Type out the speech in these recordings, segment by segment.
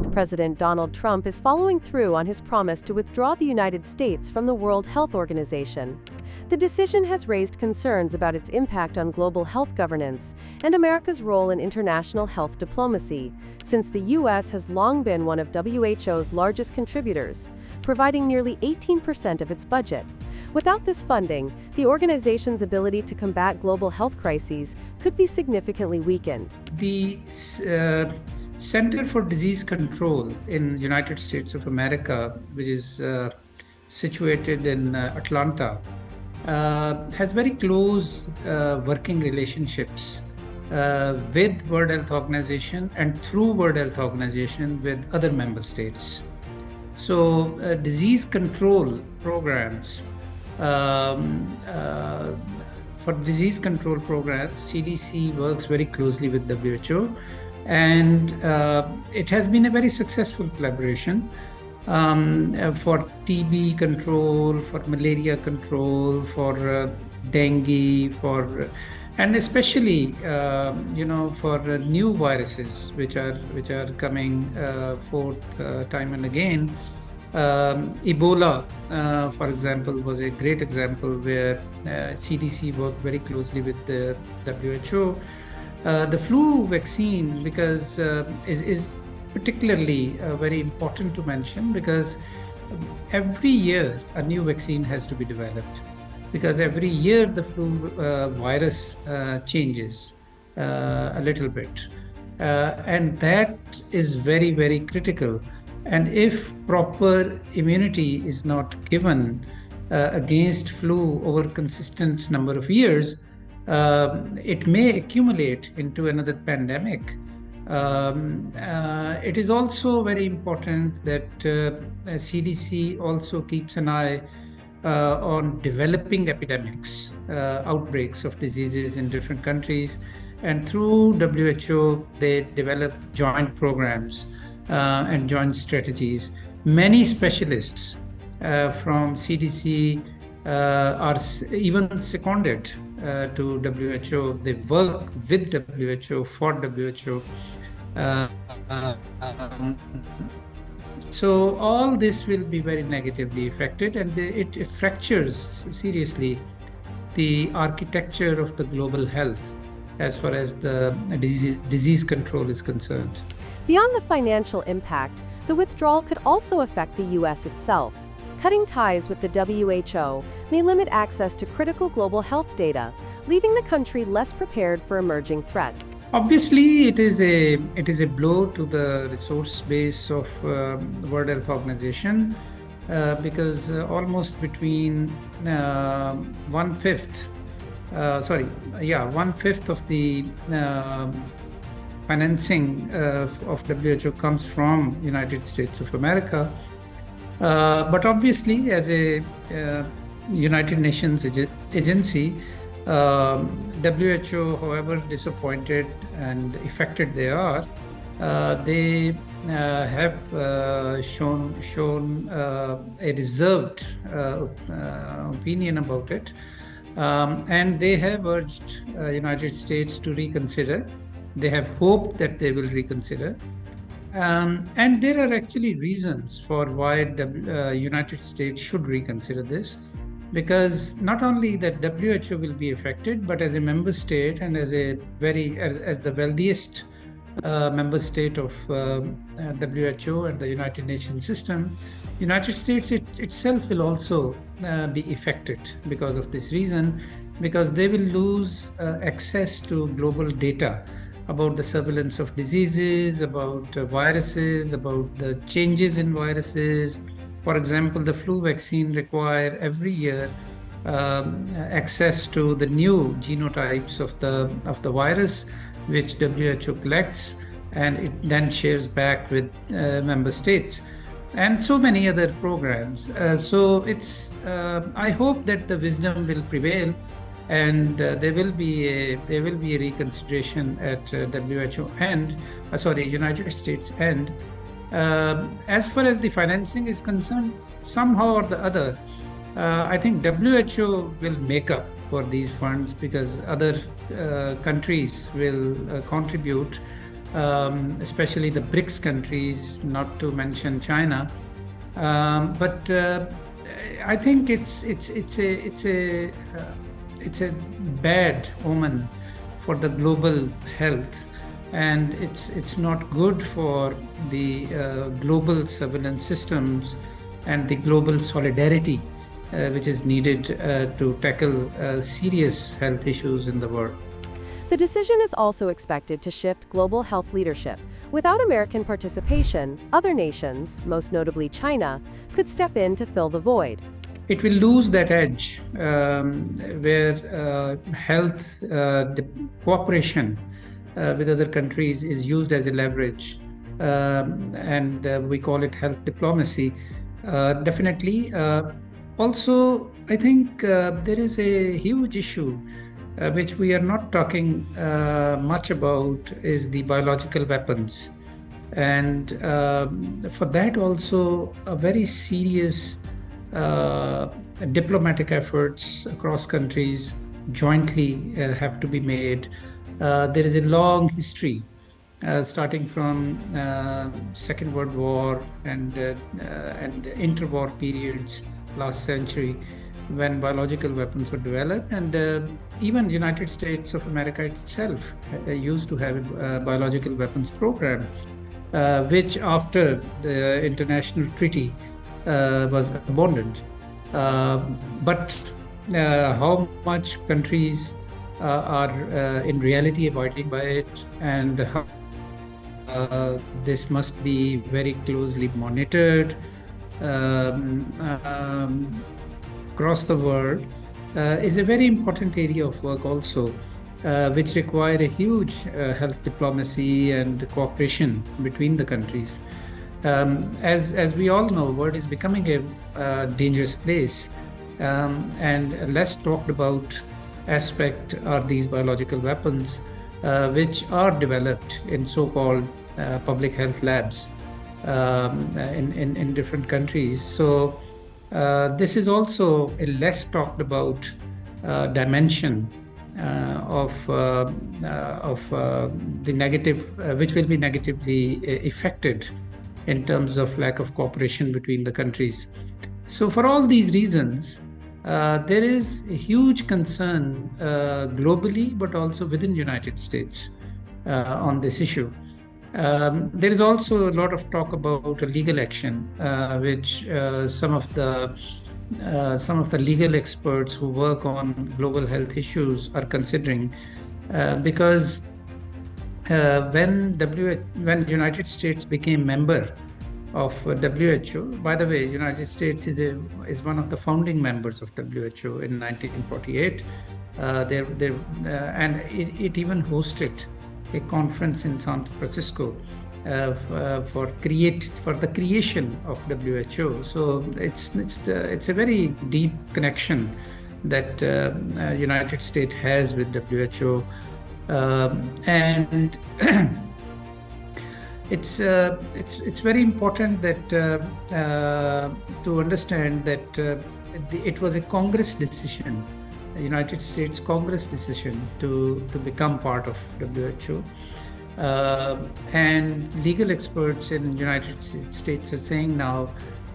President Donald Trump is following through on his promise to withdraw the United States from the World Health Organization. The decision has raised concerns about its impact on global health governance and America's role in international health diplomacy, since the U.S. has long been one of WHO's largest contributors, providing nearly 18% of its budget. Without this funding, the organization's ability to combat global health crises could be significantly weakened. The Center for Disease Control in the United States of America, which is situated in Atlanta, has very close working relationships with World Health Organization and through World Health Organization with other member states. So disease control programs, for disease control programs, CDC works very closely with WHO, and it has been a very successful collaboration for TB control, for malaria control, for dengue, and especially for new viruses which are coming forth time and again. Ebola, for example, was a great example where CDC worked very closely with the WHO. The flu vaccine, because is particularly very important to mention, because every year a new vaccine has to be developed, because every year the flu virus changes a little bit, and that is very, very critical. And if proper immunity is not given against flu over a consistent number of years, it may accumulate into another pandemic. It is also very important that CDC also keeps an eye on developing epidemics, outbreaks of diseases in different countries, and through WHO they develop joint programs and joint strategies. Many specialists from CDC are even seconded to WHO. They work with WHO, for WHO. So all this will be very negatively affected, and it fractures seriously the architecture of the global health as far as the disease control is concerned. Beyond the financial impact, the withdrawal could also affect the U.S. itself. Cutting ties with the WHO may limit access to critical global health data, leaving the country less prepared for emerging threats. Obviously, it is a blow to the resource base of the World Health Organization, because almost between one fifth of the financing of WHO comes from United States of America. But obviously, as a United Nations agency, WHO, however disappointed and affected they are, they have shown a reserved opinion about it, and they have urged United States to reconsider. They have hoped that they will reconsider. And there are actually reasons for why the United States should reconsider this, because not only that WHO will be affected, but as a member state and as the wealthiest member state of WHO and the United Nations system, United States itself will also be affected because of this reason, because they will lose access to global data about the surveillance of diseases, about viruses, about the changes in viruses. For example, the flu vaccine requires every year access to the new genotypes of the virus, which WHO collects, and it then shares back with member states, and so many other programs. So it's I hope that the wisdom will prevail, and there will be a reconsideration at United States end. As far as the financing is concerned, somehow or the other, I think WHO will make up for these funds, because other countries will contribute especially the BRICS countries, not to mention China. But I think it's a bad omen for the global health, and it's not good for the global surveillance systems and the global solidarity which is needed to tackle serious health issues in the world. The decision is also expected to shift global health leadership. Without American participation, other nations, most notably China, could step in to fill the void. It will lose that edge where health cooperation with other countries is used as a leverage, and we call it health diplomacy. Definitely. Also, I think there is a huge issue which we are not talking much about, is the biological weapons. And for that also, a very serious diplomatic efforts across countries jointly have to be made. There is a long history starting from Second World War and interwar periods last century, when biological weapons were developed, and even the United States of America itself used to have a biological weapons program, which after the international treaty was abandoned. But how much countries are in reality abiding by it, and how this must be very closely monitored across the world, is a very important area of work also, which require a huge health diplomacy and cooperation between the countries. As we all know, world is becoming a dangerous place, and a less talked about aspect are these biological weapons, which are developed in so-called public health labs in different countries. So this is also a less talked about dimension of the negative, which will be negatively affected in terms of lack of cooperation between the countries. So for all these reasons, there is a huge concern globally, but also within the United States on this issue. There is also a lot of talk about a legal action, which some of the legal experts who work on global health issues are considering, because when the United States became member of WHO, by the way, United States is one of the founding members of WHO in 1948. And it even hosted a conference in San Francisco for the creation of WHO. So it's a very deep connection that United States has with WHO, and it's very important that to understand that it was a Congress decision, a United States Congress decision to become part of WHO. And legal experts in the United States are saying now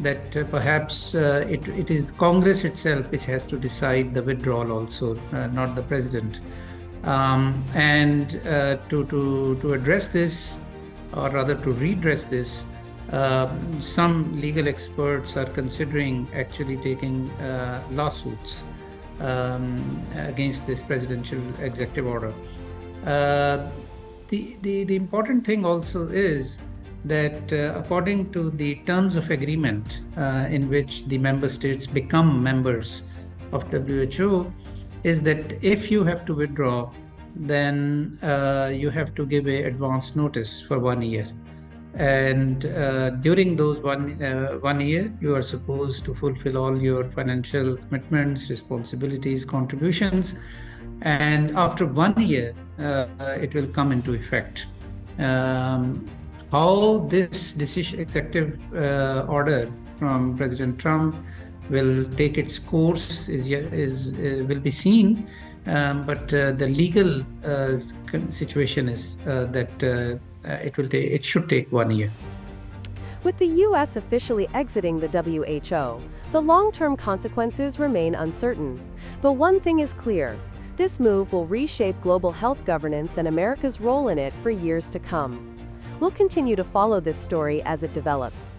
that perhaps it is Congress itself which has to decide the withdrawal also, not the president. And to address this, or rather to redress this, some legal experts are considering actually taking lawsuits against this presidential executive order. The important thing also is that according to the terms of agreement in which the member states become members of WHO, is that if you have to withdraw, then you have to give an advance notice for 1 year. And during those one year, you are supposed to fulfill all your financial commitments, responsibilities, contributions. And after 1 year, it will come into effect. How this decision, executive order from President Trump will take its course will be seen. But the legal situation is that it should take 1 year. With the U.S. officially exiting the WHO, the long-term consequences remain uncertain. But one thing is clear: this move will reshape global health governance and America's role in it for years to come. We'll continue to follow this story as it develops.